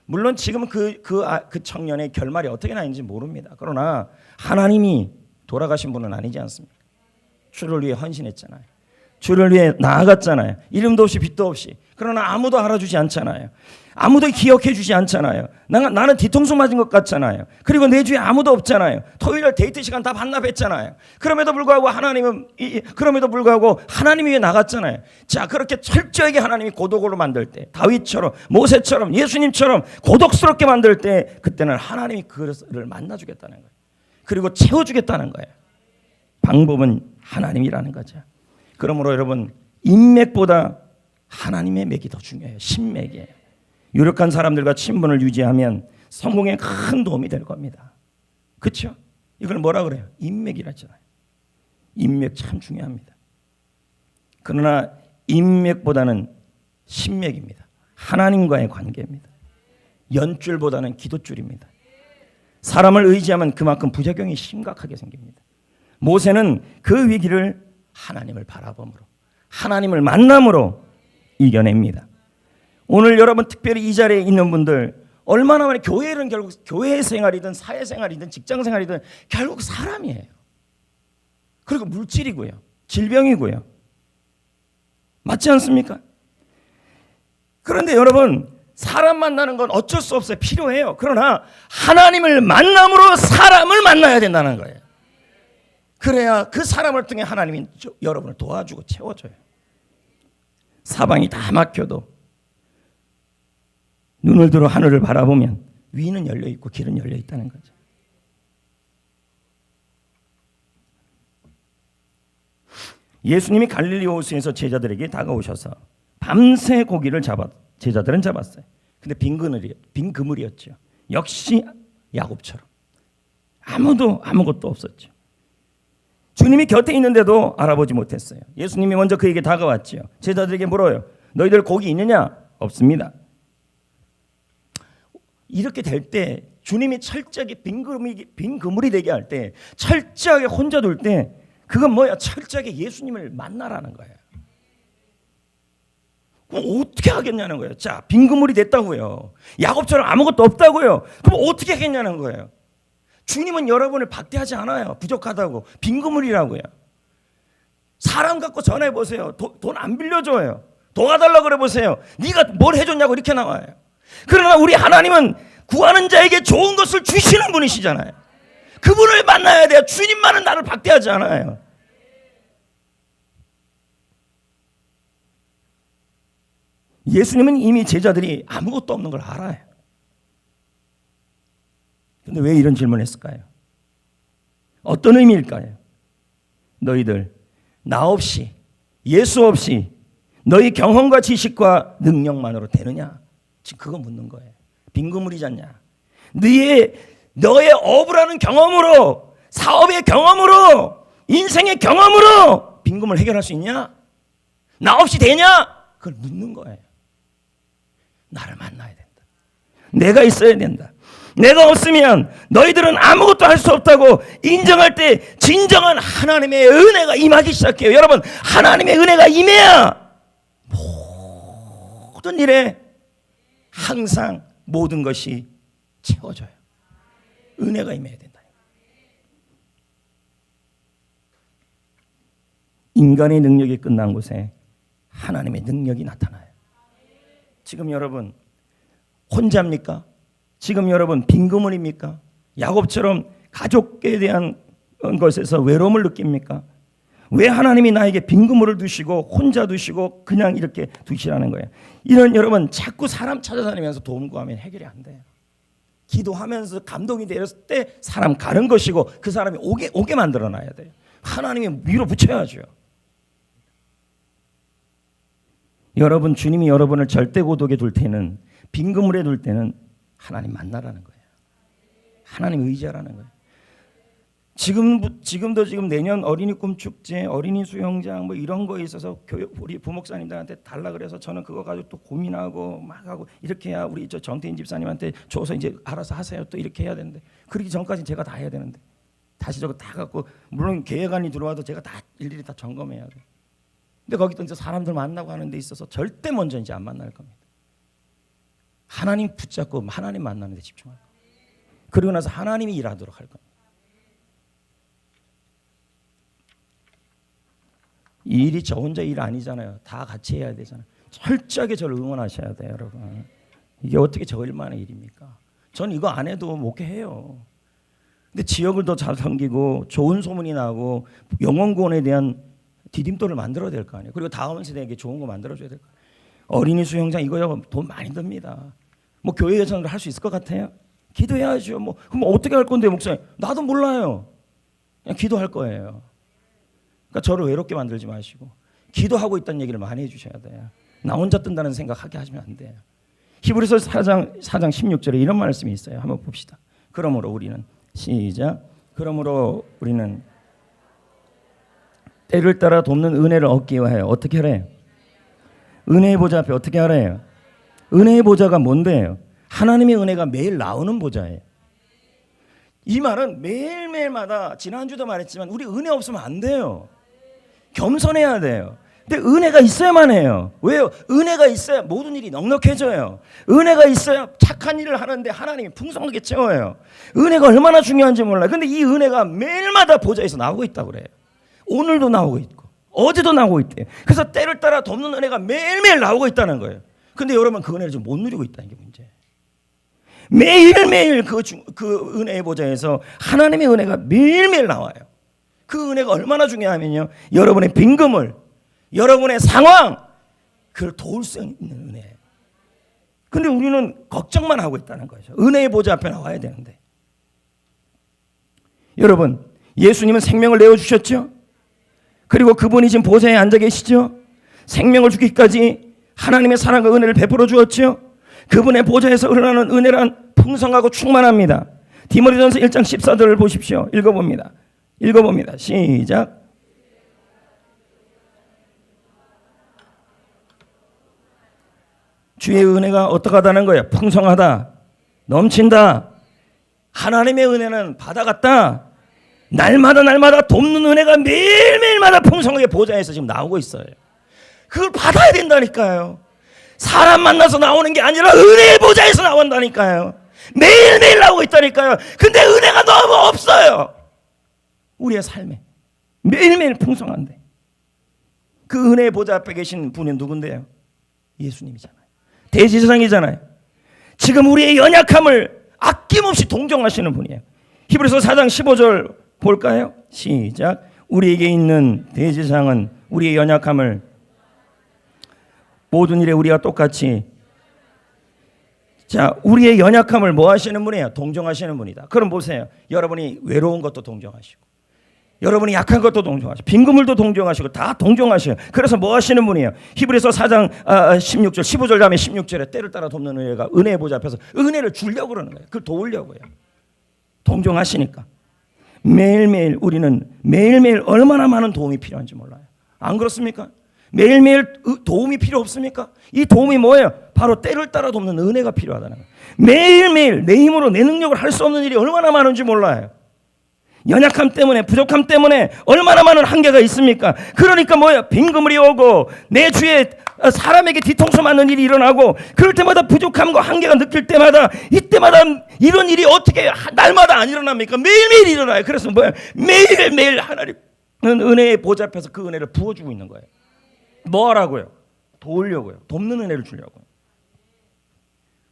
물론 지금 그 청년의 결말이 어떻게 나는지 모릅니다. 그러나 하나님이 돌아가신 분은 아니지 않습니까? 주를 위해 헌신했잖아요. 주를 위해 나아갔잖아요. 이름도 없이 빛도 없이. 그러나 아무도 알아주지 않잖아요. 아무도 기억해 주지 않잖아요. 나는 뒤통수 맞은 것 같잖아요. 그리고 내 주위에 아무도 없잖아요. 토요일 데이트 시간 다 반납했잖아요. 그럼에도 불구하고 하나님이 위해 나갔잖아요. 자, 그렇게 철저하게 하나님이 고독으로 만들 때, 다윗처럼, 모세처럼, 예수님처럼 고독스럽게 만들 때, 그때는 하나님이 그를 만나주겠다는 거예요. 그리고 채워주겠다는 거예요. 방법은 하나님이라는 거죠. 그러므로 여러분, 인맥보다 하나님의 맥이 더 중요해요. 신맥이에요. 유력한 사람들과 친분을 유지하면 성공에 큰 도움이 될 겁니다. 그렇죠? 이걸 뭐라 그래요? 인맥이라잖아요. 인맥 참 중요합니다. 그러나 인맥보다는 신맥입니다. 하나님과의 관계입니다. 연줄보다는 기도줄입니다. 사람을 의지하면 그만큼 부작용이 심각하게 생깁니다. 모세는 그 위기를 하나님을 바라봄으로, 하나님을 만남으로 이겨냅니다. 오늘 여러분 특별히 이 자리에 있는 분들 얼마나 많이 교회는 결국 교회 생활이든 사회 생활이든 직장 생활이든 결국 사람이에요. 그리고 물질이고요. 질병이고요. 맞지 않습니까? 그런데 여러분 사람 만나는 건 어쩔 수 없어요. 필요해요. 그러나 하나님을 만남으로 사람을 만나야 된다는 거예요. 그래야 그 사람을 통해 하나님이 여러분을 도와주고 채워줘요. 사방이 다 막혀도 눈을 들어 하늘을 바라보면 위는 열려있고 길은 열려있다는 거죠. 예수님이 갈릴리 호수에서 제자들에게 다가오셔서 밤새 고기를 제자들은 잡았어요. 근데 빈 그물이었죠. 역시 야곱처럼 아무것도 없었죠. 주님이 곁에 있는데도 알아보지 못했어요. 예수님이 먼저 그에게 다가왔죠. 제자들에게 물어요. 너희들 고기 있느냐? 없습니다. 이렇게 될 때 주님이 철저하게 빈 그물이 되게 할 때, 철저하게 혼자 둘 때, 그건 뭐야? 철저하게 예수님을 만나라는 거예요. 그럼 어떻게 하겠냐는 거예요. 자, 빈 그물이 됐다고요. 야곱처럼 아무것도 없다고요. 그럼 어떻게 하겠냐는 거예요. 주님은 여러분을 박대하지 않아요. 부족하다고. 빈 그물이라고요. 사람 갖고 전화해 보세요. 돈 안 빌려줘요. 도와달라고 그래 보세요. 네가 뭘 해줬냐고 이렇게 나와요. 그러나 우리 하나님은 구하는 자에게 좋은 것을 주시는 분이시잖아요. 그분을 만나야 돼요. 주님만은 나를 박대하지 않아요. 예수님은 이미 제자들이 아무것도 없는 걸 알아요. 근데 왜 이런 질문을 했을까요? 어떤 의미일까요? 너희들 나 없이, 예수 없이 너희 경험과 지식과 능력만으로 되느냐? 지금 그거 묻는 거예요. 빈 그물이잖냐? 너의 어부라는 경험으로, 사업의 경험으로, 인생의 경험으로 빈 그물 해결할 수 있냐? 나 없이 되냐? 그걸 묻는 거예요. 나를 만나야 된다. 내가 있어야 된다. 내가 없으면 너희들은 아무것도 할 수 없다고 인정할 때 진정한 하나님의 은혜가 임하기 시작해요. 여러분, 하나님의 은혜가 임해야 모든 일에 항상 모든 것이 채워져요. 은혜가 임해야 된다. 인간의 능력이 끝난 곳에 하나님의 능력이 나타나요. 지금 여러분 혼자입니까? 지금 여러분 빈 그물입니까? 야곱처럼 가족에 대한 것에서 외로움을 느낍니까? 왜 하나님이 나에게 빈 그물을 두시고 혼자 두시고 그냥 이렇게 두시라는 거예요? 이런 여러분 자꾸 사람 찾아다니면서 도움 구하면 해결이 안 돼요. 기도하면서 감동이 되었을 때 사람 가는 것이고 그 사람이 오게 만들어놔야 돼요. 하나님이 밀어붙여야죠. 여러분, 주님이 여러분을 절대 고독에 둘 때는, 빈 그물에 둘 때는 하나님 만나라는 거예요. 하나님 의지하라는 거예요. 지금도 내년 어린이 꿈 축제, 어린이 수영장 뭐 이런 거에 있어서 우리 부목사님들한테 달라 그래서 저는 그거 가지고 또 고민하고 막 하고 이렇게 해야 우리 저 정태인 집사님한테 줘서 이제 알아서 하세요. 또 이렇게 해야 되는데 그러기 전까지 제가 다 해야 되는데 다시 저거 다 갖고 물론 계획안이 들어와도 제가 다 일일이 다 점검해야 돼. 근데 거기도 이제 사람들 만나고 하는 데 있어서 절대 먼저 이제 안 만날 겁니다. 하나님 붙잡고 하나님 만나는 데 집중할 겁니다. 그리고 나서 하나님이 일하도록 할 겁니다. 이 일이 저 혼자 일 아니잖아요. 다 같이 해야 되잖아요. 철저하게 저를 응원하셔야 돼요, 여러분. 이게 어떻게 저 일만의 일입니까? 전 이거 안 해도 목회해요. 근데 지역을 더 잘 섬기고 좋은 소문이 나고 영혼구원에 대한 디딤돌을 만들어야 될 거 아니에요. 그리고 다음 세대에게 좋은 거 만들어줘야 될 거 아니에요. 어린이 수영장 이거요 돈 많이 듭니다. 뭐 교회 예산으로 할 수 있을 것 같아요? 기도해야죠. 뭐 그럼 어떻게 할 건데 목사님? 나도 몰라요. 그냥 기도할 거예요. 그러니까 저를 외롭게 만들지 마시고 기도하고 있다는 얘기를 많이 해주셔야 돼요. 나 혼자 뜬다는 생각하게 하시면 안 돼요. 히브리서 4장 16절에 이런 말씀이 있어요. 한번 봅시다. 그러므로 우리는 시작. 그러므로 우리는 때를 따라 돕는 은혜를 얻기 위하여 어떻게 하래요? 은혜의 보좌 앞에 어떻게 하래요? 은혜의 보좌가 뭔데요? 하나님의 은혜가 매일 나오는 보좌예요. 이 말은 매일매일마다 지난주도 말했지만 우리 은혜 없으면 안 돼요. 겸손해야 돼요. 근데 은혜가 있어야만 해요. 왜요? 은혜가 있어야 모든 일이 넉넉해져요. 은혜가 있어야 착한 일을 하는데 하나님이 풍성하게 채워요. 은혜가 얼마나 중요한지 몰라요. 근데 이 은혜가 매일마다 보좌에서 나오고 있다고 그래요. 오늘도 나오고 있고 어제도 나오고 있대요. 그래서 때를 따라 돕는 은혜가 매일매일 나오고 있다는 거예요. 근데 여러분 그 은혜를 좀 못 누리고 있다는 게 문제예요. 매일매일 그 은혜의 보좌에서 하나님의 은혜가 매일매일 나와요. 그 은혜가 얼마나 중요하면요, 여러분의 빈 그물, 여러분의 상황, 그걸 도울 수 있는 은혜예요. 근데 우리는 걱정만 하고 있다는 거죠. 은혜의 보좌 앞에 나와야 되는데. 여러분, 예수님은 생명을 내어주셨죠? 그리고 그분이 지금 보좌에 앉아 계시죠? 생명을 주기까지 하나님의 사랑과 은혜를 베풀어 주었죠? 그분의 보좌에서 흘러나는 은혜란 풍성하고 충만합니다. 디모데전서 1장 14절을 보십시오. 읽어봅니다. 시작. 주의 은혜가 어떡하다는 거예요? 풍성하다, 넘친다. 하나님의 은혜는 받아갔다. 날마다 돕는 은혜가 매일매일마다 풍성하게 보좌에서 지금 나오고 있어요. 그걸 받아야 된다니까요. 사람 만나서 나오는 게 아니라 은혜의 보좌에서 나온다니까요. 매일매일 나오고 있다니까요. 근데 은혜가 너무 없어요. 우리의 삶에 매일매일 풍성한데 그 은혜의 보좌 앞에 계신 분이 누군데요? 예수님이잖아요. 대제사장이잖아요. 지금 우리의 연약함을 아낌없이 동정하시는 분이에요. 히브리서 4장 15절 볼까요? 시작. 우리에게 있는 대제사장은 우리의 연약함을 모든 일에 우리가 똑같이, 자, 우리의 연약함을 뭐 하시는 분이에요? 동정하시는 분이다. 그럼 보세요. 여러분이 외로운 것도 동정하시고, 여러분이 약한 것도 동정하시고, 빈금을도 동정하시고, 다 동정하셔요. 그래서 뭐 하시는 분이에요? 히브리서 4장 16절, 15절 다음에 16절에 때를 따라 돕는 은혜가 은혜의 보좌 앞에서 은혜를 주려고 그러는 거예요. 그걸 도우려고요. 동정하시니까. 매일매일 우리는 매일매일 얼마나 많은 도움이 필요한지 몰라요. 안 그렇습니까? 매일매일 도움이 필요 없습니까? 이 도움이 뭐예요? 바로 때를 따라 돕는 은혜가 필요하다는 거예요. 매일매일 내 힘으로 내 능력을 할 수 없는 일이 얼마나 많은지 몰라요. 연약함 때문에, 부족함 때문에 얼마나 많은 한계가 있습니까? 그러니까 뭐예요? 빈금을이 오고 내 주위에 사람에게 뒤통수 맞는 일이 일어나고, 그럴 때마다 부족함과 한계가 느낄 때마다, 이때마다 이런 일이 어떻게 날마다 안 일어납니까? 매일매일 일어나요. 그래서 뭐예요? 매일매일 하나님은 은혜의 보좌 앞에서 그 은혜를 부어주고 있는 거예요. 뭐 하라고요? 도우려고요. 돕는 은혜를 주려고요.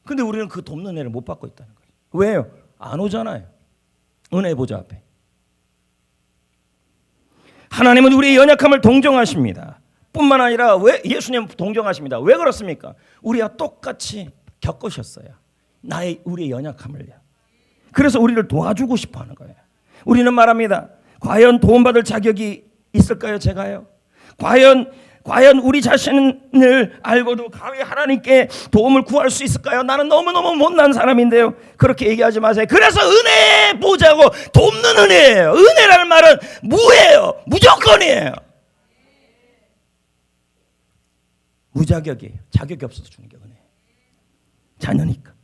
근데 우리는 그 돕는 은혜를 못 받고 있다는 거예요. 왜요? 안 오잖아요. 은혜의 보좌 앞에. 하나님은 우리의 연약함을 동정하십니다. 뿐만 아니라 왜 예수님 동정하십니다. 왜 그렇습니까? 우리와 똑같이 겪으셨어요. 우리의 연약함을요. 그래서 우리를 도와주고 싶어 하는 거예요. 우리는 말합니다. 과연 도움받을 자격이 있을까요? 제가요? 과연 우리 자신을 알고도 가히 하나님께 도움을 구할 수 있을까요? 나는 너무너무 못난 사람인데요. 그렇게 얘기하지 마세요. 그래서 은혜 보자고, 돕는 은혜예요. 은혜라는 말은 무예요. 무조건이에요. 무자격이에요. 자격이 없어서 주는 게 은혜예요. 자녀니까.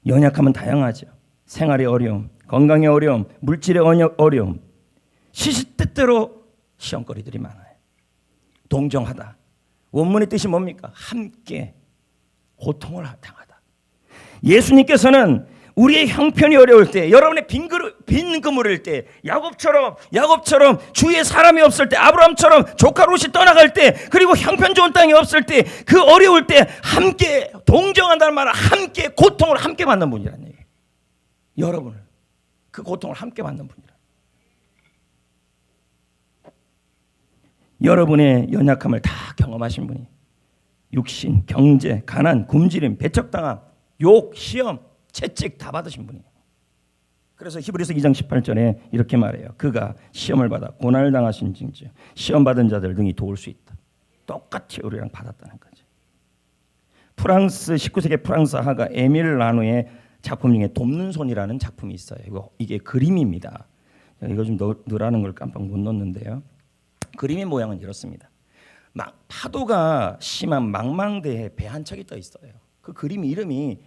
연약함은 다양하죠. 생활의 어려움, 건강의 어려움, 물질의 어려움, 시시때때로 시험거리들이 많아요. 동정하다. 원문의 뜻이 뭡니까? 함께 고통을 당하다. 예수님께서는 우리의 형편이 어려울 때, 여러분의 빈 그물일 때, 야곱처럼 주위에 사람이 없을 때, 아브라함처럼 조카 롯이 떠나갈 때, 그리고 형편 좋은 땅이 없을 때, 그 어려울 때 함께 동정한다는 말은 함께 고통을 함께 받는 분이라는 얘기예요. 여러분을 그 고통을 함께 받는 분이라. 여러분의 연약함을 다 경험하신 분이, 육신, 경제, 가난, 굶주림, 배척당함, 욕, 시험, 채찍 다 받으신 분이에요. 그래서 히브리서 2장 18절에 이렇게 말해요. 그가 시험을 받아 고난을 당하신 징지 시험 받은 자들 등이 도울 수 있다. 똑같이 우리랑 받았다는 거죠. 프랑스 19세기 프랑스 화가 에밀 라누의 작품 중에 돕는 손이라는 작품이 있어요. 이게 그림입니다. 이거 좀 넣으라는 걸 깜빡 못 넣었는데요. 그림의 모양은 이렇습니다. 파도가 심한 망망대해 배 한 척이 떠 있어요. 그 그림 이름이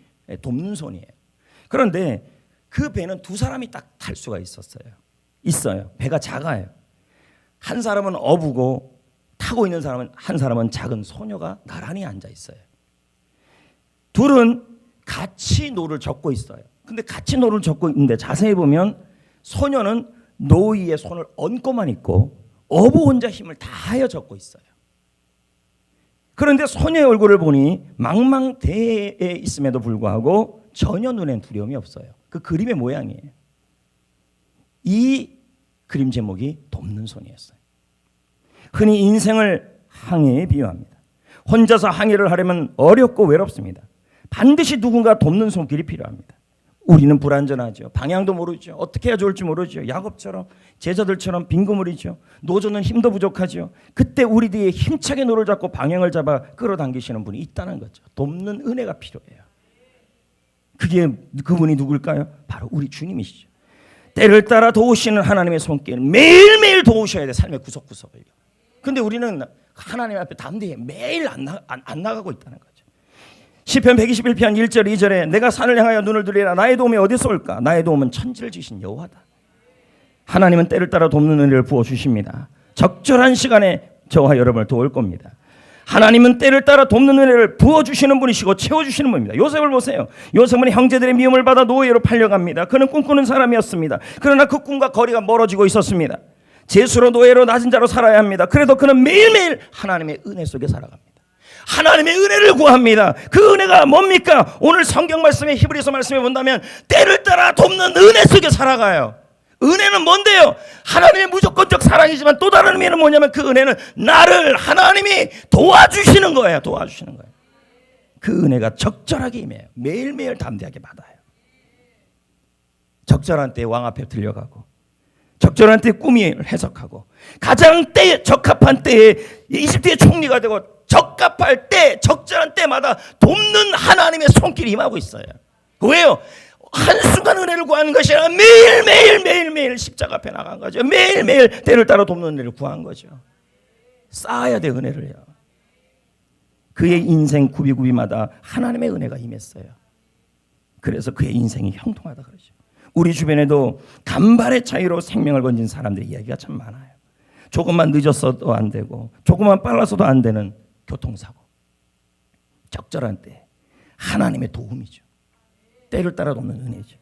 돕는 손이에요. 그런데 그 배는 두 사람이 딱 탈 수가 있어요. 배가 작아요. 한 사람은 어부고 타고 있는 한 사람은 작은 소녀가 나란히 앉아 있어요. 둘은 같이 노를 젓고 있어요. 근데 같이 노를 젓고 있는데 자세히 보면 소녀는 노이의 손을 얹고만 있고 어부 혼자 힘을 다하여 젓고 있어요. 그런데 소녀의 얼굴을 보니 망망대해에 있음에도 불구하고 전혀 눈엔 두려움이 없어요. 그 그림의 모양이에요. 이 그림 제목이 돕는 손이었어요. 흔히 인생을 항해에 비유합니다. 혼자서 항해를 하려면 어렵고 외롭습니다. 반드시 누군가 돕는 손길이 필요합니다. 우리는 불안전하죠. 방향도 모르죠. 어떻게 해야 좋을지 모르죠. 야곱처럼, 제자들처럼 빈그물이죠. 노조는 힘도 부족하죠. 그때 우리들이 힘차게 노를 잡고 방향을 잡아 끌어당기시는 분이 있다는 거죠. 돕는 은혜가 필요해요. 그분이 누굴까요? 바로 우리 주님이시죠. 때를 따라 도우시는 하나님의 손길, 매일매일 도우셔야 돼. 삶의 구석구석을. 근데 우리는 하나님 앞에 담대히 매일 안 나가고 있다는 거죠. 시편 121편 1절 2절에 내가 산을 향하여 눈을 들이라 나의 도움이 어디서 올까? 나의 도움은 천지를 지신 여호와다. 하나님은 때를 따라 돕는 은혜를 부어주십니다. 적절한 시간에 저와 여러분을 도울 겁니다. 하나님은 때를 따라 돕는 은혜를 부어주시는 분이시고 채워주시는 분입니다. 요셉을 보세요. 요셉은 형제들의 미움을 받아 노예로 팔려갑니다. 그는 꿈꾸는 사람이었습니다. 그러나 그 꿈과 거리가 멀어지고 있었습니다. 제수로 노예로 낮은 자로 살아야 합니다. 그래도 그는 매일매일 하나님의 은혜 속에 살아갑니다. 하나님의 은혜를 구합니다. 그 은혜가 뭡니까? 오늘 성경 말씀에 히브리서 말씀에 본다면 때를 따라 돕는 은혜 속에 살아가요. 은혜는 뭔데요? 하나님의 무조건적 사랑이지만 또 다른 의미는 뭐냐면 그 은혜는 나를 하나님이 도와주시는 거예요. 도와주시는 거예요. 그 은혜가 적절하게 임해요. 매일매일 담대하게 받아요. 적절한 때에 왕 앞에 들려가고 적절한 때에 꿈이 해석하고 가장 때에 적합한 때에 이집트의 총리가 되고 적합할 때 적절한 때마다 돕는 하나님의 손길이 임하고 있어요. 왜요? 한순간 은혜를 구하는 것이 아니라 매일매일 십자가 앞에 나간 거죠. 매일매일 때를 따라 돕는 은혜를 구한 거죠. 쌓아야 돼 은혜를요. 그의 인생 구비구비마다 하나님의 은혜가 임했어요. 그래서 그의 인생이 형통하다 그러죠. 우리 주변에도 간발의 차이로 생명을 건진 사람들의 이야기가 참 많아요. 조금만 늦었어도 안 되고 조금만 빨라서도 안 되는 교통사고. 적절한 때 하나님의 도움이죠. 때를 따라 돕는 은혜죠.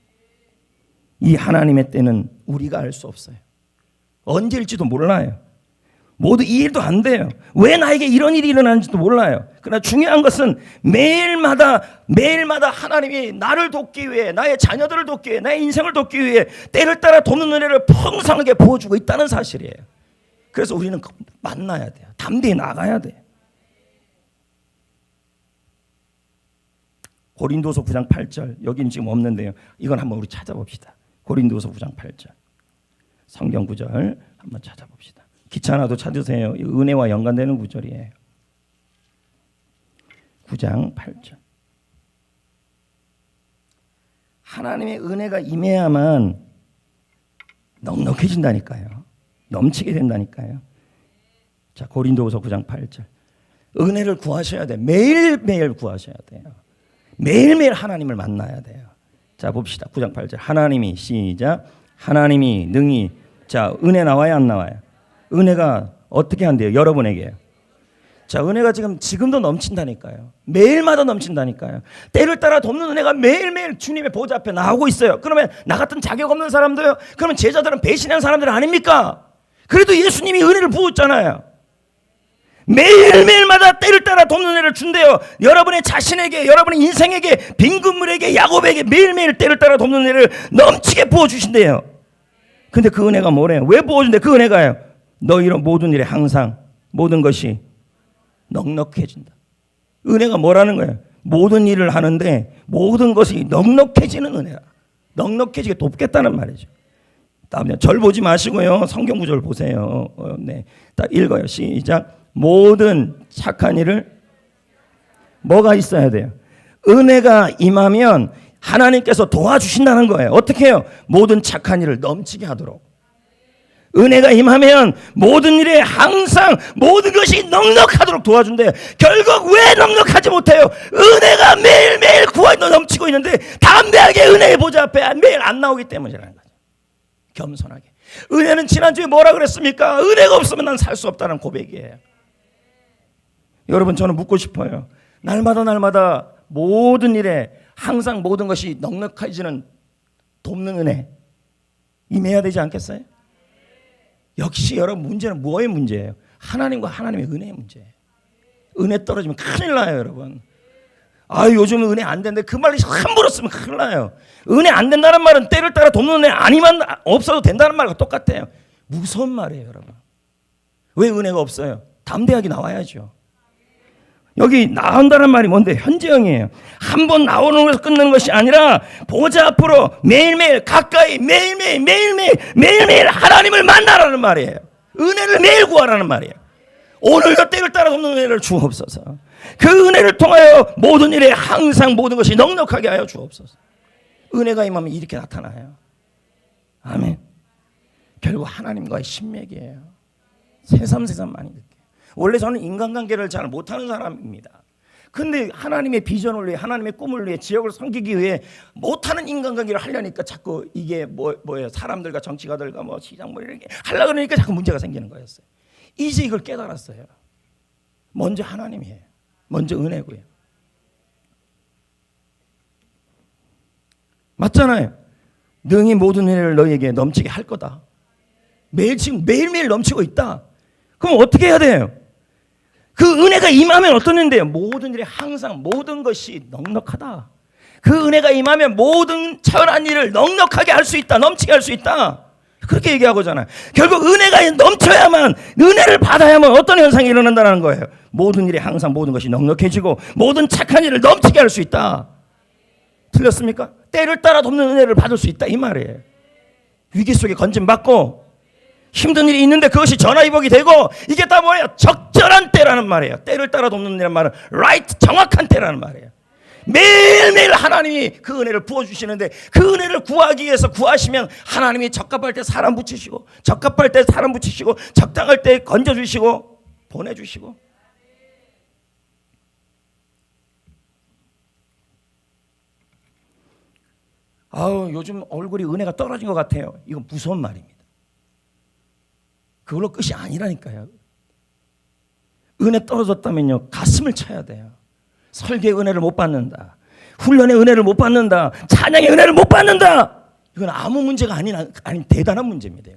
이 하나님의 때는 우리가 알 수 없어요. 언제일지도 몰라요. 모두 이해도 안 돼요. 왜 나에게 이런 일이 일어나는지도 몰라요. 그러나 중요한 것은 매일마다 하나님이 나를 돕기 위해, 나의 자녀들을 돕기 위해, 나의 인생을 돕기 위해 때를 따라 돕는 은혜를 풍성하게 부어주고 있다는 사실이에요. 그래서 우리는 만나야 돼요. 담대히 나가야 돼요. 고린도서 9장 8절 여기는 지금 없는데요. 이건 한번 우리 찾아봅시다. 고린도서 9장 8절 성경 구절 한번 찾아봅시다. 귀찮아도 찾으세요. 은혜와 연관되는 구절이에요. 9장 8절 하나님의 은혜가 임해야만 넉넉해진다니까요. 넘치게 된다니까요. 자, 고린도서 9장 8절 은혜를 구하셔야 돼요. 매일매일 구하셔야 돼요. 매일매일 하나님을 만나야 돼요. 자, 봅시다. 9장 8절 하나님이 시작 하나님이 능히 자 은혜 나와요 안 나와요? 은혜가 어떻게 한대요? 여러분에게요. 자, 은혜가 지금도 넘친다니까요. 매일마다 넘친다니까요. 때를 따라 돕는 은혜가 매일매일 주님의 보좌 앞에 나오고 있어요. 그러면 나 같은 자격 없는 사람도요. 그러면 제자들은 배신한 사람들 아닙니까? 그래도 예수님이 은혜를 부었잖아요. 매일매일마다 때를 따라 돕는 은혜를 준대요. 여러분의 자신에게, 여러분의 인생에게, 빈곤물에게, 야곱에게 매일매일 때를 따라 돕는 은혜를 넘치게 부어주신대요. 근데 그 은혜가 뭐래요? 왜 부어준대? 그 은혜가요. 너희로 모든 일에 항상 모든 것이 넉넉해진다. 은혜가 뭐라는 거예요? 모든 일을 하는데 모든 것이 넉넉해지는 은혜라. 넉넉해지게 돕겠다는 말이죠. 다음에 절 보지 마시고요. 성경 구절 보세요. 네, 딱 읽어요. 시작. 모든 착한 일을 뭐가 있어야 돼요? 은혜가 임하면 하나님께서 도와주신다는 거예요. 어떻게 해요? 모든 착한 일을 넘치게 하도록. 은혜가 임하면 모든 일에 항상 모든 것이 넉넉하도록 도와준대요. 결국 왜 넉넉하지 못해요? 은혜가 매일매일 구하여 넘치고 있는데 담대하게 은혜의 보좌 앞에 매일 안 나오기 때문이라는 거죠. 겸손하게. 은혜는 지난주에 뭐라 그랬습니까? 은혜가 없으면 난 살 수 없다는 고백이에요. 여러분, 저는 묻고 싶어요. 날마다 모든 일에 항상 모든 것이 넉넉해지는 돕는 은혜 임해야 되지 않겠어요? 역시 여러분, 문제는 뭐의 문제예요? 하나님과 하나님의 은혜의 문제예요. 은혜 떨어지면 큰일 나요, 여러분. 요즘은 은혜 안 된대. 그 말이 함부로 쓰면 큰일 나요. 은혜 안 된다는 말은 때를 따라 돕는 은혜 아니면 없어도 된다는 말과 똑같아요. 무서운 말이에요, 여러분. 왜 은혜가 없어요? 담대하게 나와야죠. 여기 나온다는 말이 뭔데? 현재형이에요. 한 번 나오는 것에서 끝나는 것이 아니라 보좌 앞으로 매일매일 가까이 매일매일 하나님을 만나라는 말이에요. 은혜를 매일 구하라는 말이에요. 오늘도 때를 따라 돕는 은혜를 주옵소서. 그 은혜를 통하여 모든 일에 항상 모든 것이 넉넉하게 하여 주옵소서. 은혜가 임하면 이렇게 나타나요. 아멘. 결국 하나님과의 신맥이에요. 새삼 많이 느껴요. 원래 저는 인간관계를 잘 못하는 사람입니다. 근데 하나님의 비전을 위해, 하나님의 꿈을 위해, 지역을 섬기기 위해 못하는 인간관계를 하려니까 자꾸 이게 뭐예요? 사람들과 정치가들과 뭐 시장 뭐 이렇게 하려고 그러니까 자꾸 문제가 생기는 거였어요. 이제 이걸 깨달았어요. 먼저 하나님이에요. 먼저 은혜고요. 맞잖아요. 능히 모든 은혜를 너희에게 넘치게 할 거다. 지금 매일매일 넘치고 있다. 그럼 어떻게 해야 돼요? 그 은혜가 임하면 어떤 인데요? 모든 일에 항상 모든 것이 넉넉하다. 그 은혜가 임하면 모든 천한 일을 넉넉하게 할 수 있다. 넘치게 할 수 있다. 그렇게 얘기하고잖아요. 결국 은혜가 넘쳐야만, 은혜를 받아야만 어떤 현상이 일어난다는 거예요. 모든 일에 항상 모든 것이 넉넉해지고 모든 착한 일을 넘치게 할 수 있다. 틀렸습니까? 때를 따라 돕는 은혜를 받을 수 있다 이 말이에요. 위기 속에 건짐받고 힘든 일이 있는데 그것이 전화위복이 되고, 이게 다 뭐예요? 적절한 때라는 말이에요. 때를 따라 돕는 은혜라는 말은 right, 정확한 때라는 말이에요. 매일매일 하나님이 그 은혜를 부어주시는데, 그 은혜를 구하기 위해서 구하시면 하나님이 적합할 때 사람 붙이시고, 적합할 때 사람 붙이시고, 적당할 때 건져주시고 보내주시고. 요즘 얼굴이 은혜가 떨어진 것 같아요. 이건 무서운 말입니다. 그걸로 끝이 아니라니까요. 은혜 떨어졌다면요, 가슴을 쳐야 돼요. 설교의 은혜를 못 받는다, 훈련의 은혜를 못 받는다, 찬양의 은혜를 못 받는다, 이건 아무 문제가 아닌 대단한 문제입니다.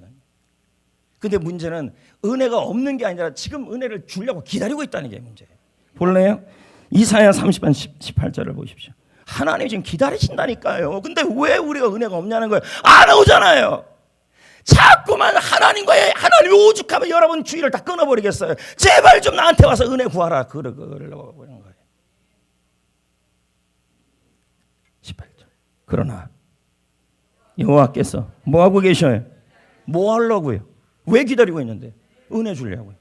근데 문제는 은혜가 없는 게 아니라 지금 은혜를 주려고 기다리고 있다는 게 문제예요. 볼래요? 이사야 30장 18절을 보십시오. 하나님이 지금 기다리신다니까요. 근데 왜 우리가 은혜가 없냐는 거예요. 안 오잖아요. 자꾸만 하나님이 오죽하면 여러분 주의를 다 끊어버리겠어요. 제발 좀 나한테 와서 은혜 구하라. 그러려고 그러는 거예요. 18절. 그러나 여호와께서 뭐 하고 계셔요? 뭐 하려고요? 왜 기다리고 있는데? 은혜 주려고요.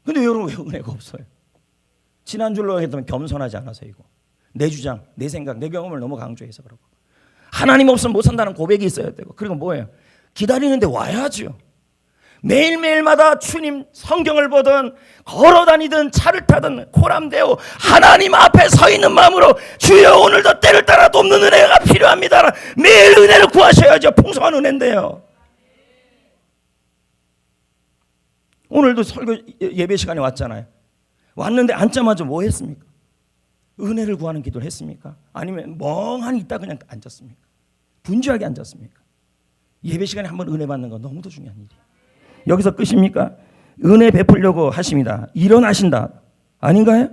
근데 여러분 왜 은혜가 없어요? 지난주로 했다면 겸손하지 않아서 이거. 내 주장, 내 생각, 내 경험을 너무 강조해서 그러고, 하나님 없으면 못 산다는 고백이 있어야 되고, 그리고 뭐예요? 기다리는데 와야죠. 매일매일마다 주님 성경을 보든 걸어다니든 차를 타든 코람되어 하나님 앞에 서 있는 마음으로 주여 오늘도 때를 따라 돕는 은혜가 필요합니다. 매일 은혜를 구하셔야죠. 풍성한 은혜인데요. 오늘도 설교 예배 시간에 왔잖아요. 왔는데 앉자마자 뭐 했습니까? 은혜를 구하는 기도를 했습니까? 아니면 멍하니 있다 그냥 앉았습니까? 분주하게 앉았습니까? 예배 시간에 한번 은혜 받는 건 너무도 중요한 일이에요. 여기서 끝입니까? 은혜 베풀려고 하십니다. 일어나신다. 아닌가요?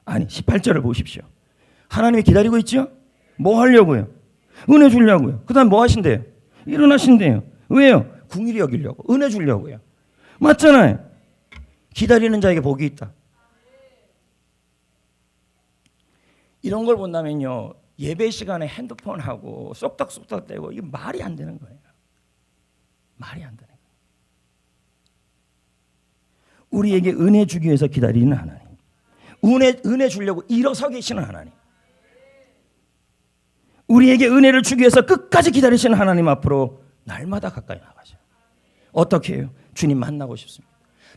아니, 18절을 보십시오. 하나님이 기다리고 있죠? 뭐 하려고요? 은혜 주려고요. 그 다음 뭐 하신대요? 일어나신대요. 왜요? 궁일이 여기려고. 은혜 주려고요. 맞잖아요. 기다리는 자에게 복이 있다. 이런 걸 본다면요, 예배 시간에 핸드폰하고 쏙닥쏙닥대고 이게 말이 안 되는 거예요. 말이 안 되는 거예요. 우리에게 은혜 주기 위해서 기다리는 하나님, 은혜 주려고 일어서 계시는 하나님, 우리에게 은혜를 주기 위해서 끝까지 기다리시는 하나님 앞으로 날마다 가까이 나가죠. 어떻게 해요? 주님 만나고 싶습니다.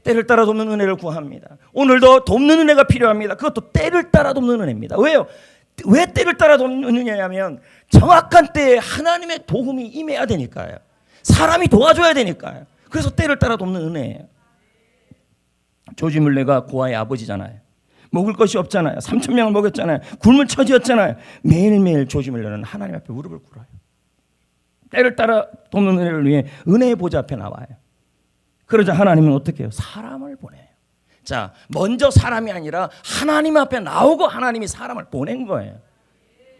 때를 따라 돕는 은혜를 구합니다. 오늘도 돕는 은혜가 필요합니다. 그것도 때를 따라 돕는 은혜입니다. 왜요? 왜 때를 따라 돕는 은혜냐면 정확한 때에 하나님의 도움이 임해야 되니까요. 사람이 도와줘야 되니까요. 그래서 때를 따라 돕는 은혜예요. 조지 물레가 고아의 아버지잖아요. 먹을 것이 없잖아요. 3,000명을 먹였잖아요. 굶을 처지였잖아요. 매일매일 조지 물레는 하나님 앞에 무릎을 꿇어요. 때를 따라 돕는 은혜를 위해 은혜의 보좌 앞에 나와요. 그러자 하나님은 어떻게 해요? 사람을 보내요. 자, 먼저 사람이 아니라 하나님 앞에 나오고 하나님이 사람을 보낸 거예요.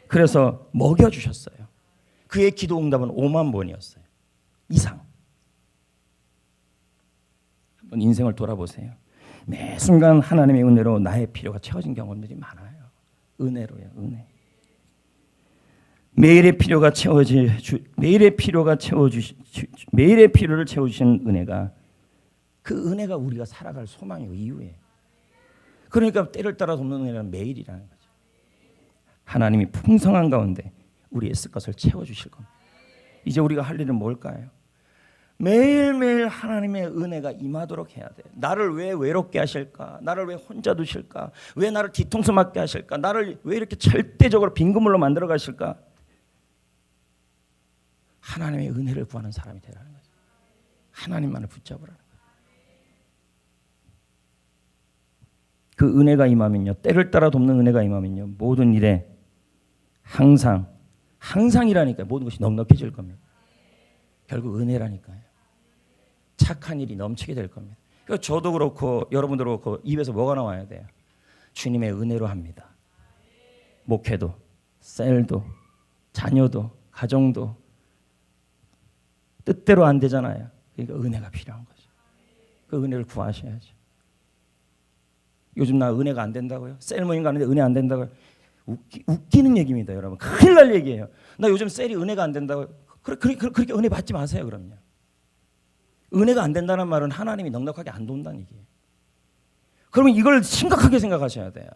그래서 먹여주셨어요. 그의 기도 응답은 5만 번이었어요. 이상. 한번 인생을 돌아보세요. 매 순간 하나님의 은혜로 나의 필요가 채워진 경험들이 많아요. 은혜로요, 은혜. 매일의 필요를 채워주신 은혜가, 그 은혜가 우리가 살아갈 소망이고 이유예요. 그러니까 때를 따라 돕는 은혜는 매일이라는 거죠. 하나님이 풍성한 가운데 우리의 쓸 것을 채워주실 겁니다. 이제 우리가 할 일은 뭘까요? 매일매일 하나님의 은혜가 임하도록 해야 돼. 나를 왜 외롭게 하실까? 나를 왜 혼자 두실까? 왜 나를 뒤통수 맞게 하실까? 나를 왜 이렇게 절대적으로 빈곤물로 만들어 가실까? 하나님의 은혜를 구하는 사람이 되라는 거죠. 하나님만을 붙잡으라는 거예요. 그 은혜가 임하면요, 때를 따라 돕는 은혜가 임하면요, 모든 일에 항상이라니까요, 모든 것이 넉넉해질 겁니다. 결국 은혜라니까요. 착한 일이 넘치게 될 겁니다. 그러니까 저도 그렇고 여러분도 그렇고 입에서 뭐가 나와야 돼요? 주님의 은혜로 합니다. 목회도, 셀도, 자녀도, 가정도 뜻대로 안 되잖아요. 그러니까 은혜가 필요한 거죠. 그 은혜를 구하셔야죠. 요즘 나 은혜가 안 된다고요? 셀 모임 가는데 은혜 안 된다고요? 웃기는 얘기입니다, 여러분. 큰일 날 얘기예요. 나 요즘 셀이 은혜가 안 된다고요? 그렇게 은혜 받지 마세요, 그럼요. 은혜가 안 된다는 말은 하나님이 넉넉하게 안 돈다는 얘기예요. 그러면 이걸 심각하게 생각하셔야 돼요.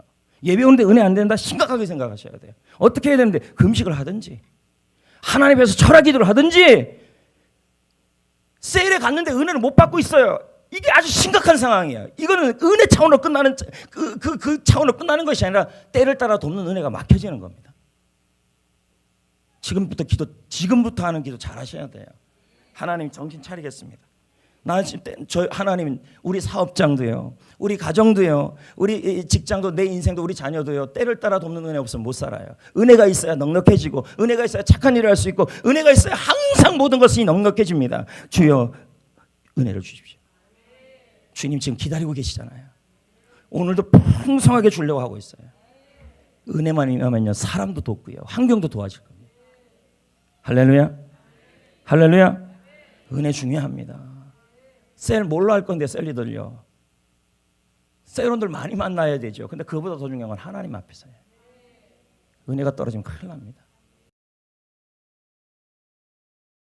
예배 오는데 은혜 안 된다? 심각하게 생각하셔야 돼요. 어떻게 해야 되는데? 금식을 하든지 하나님 앞에서 철학 기도를 하든지 세일에 갔는데 은혜를 못 받고 있어요. 이게 아주 심각한 상황이에요. 이거는 은혜 차원으로 끝나는 그 차원으로 끝나는 것이 아니라 때를 따라 돕는 은혜가 막혀지는 겁니다. 지금부터 하는 기도 잘 하셔야 돼요. 하나님 정신 차리겠습니다. 하나님 우리 사업장도요, 우리 가정도요, 우리 직장도, 내 인생도, 우리 자녀도요, 때를 따라 돕는 은혜 없으면 못 살아요. 은혜가 있어야 넉넉해지고, 은혜가 있어야 착한 일을 할 수 있고, 은혜가 있어야 항상 모든 것이 넉넉해집니다. 주여 은혜를 주십시오. 주님 지금 기다리고 계시잖아요. 오늘도 풍성하게 주려고 하고 있어요. 은혜만 임하면요, 사람도 돕고요, 환경도 도와질 겁니다. 할렐루야, 할렐루야. 은혜 중요합니다. 셀 뭘로 할 건데, 셀리들요, 셀원들 많이 만나야 되죠. 근데 그보다 더 중요한 건 하나님 앞에서요. 은혜가 떨어지면 큰일 납니다.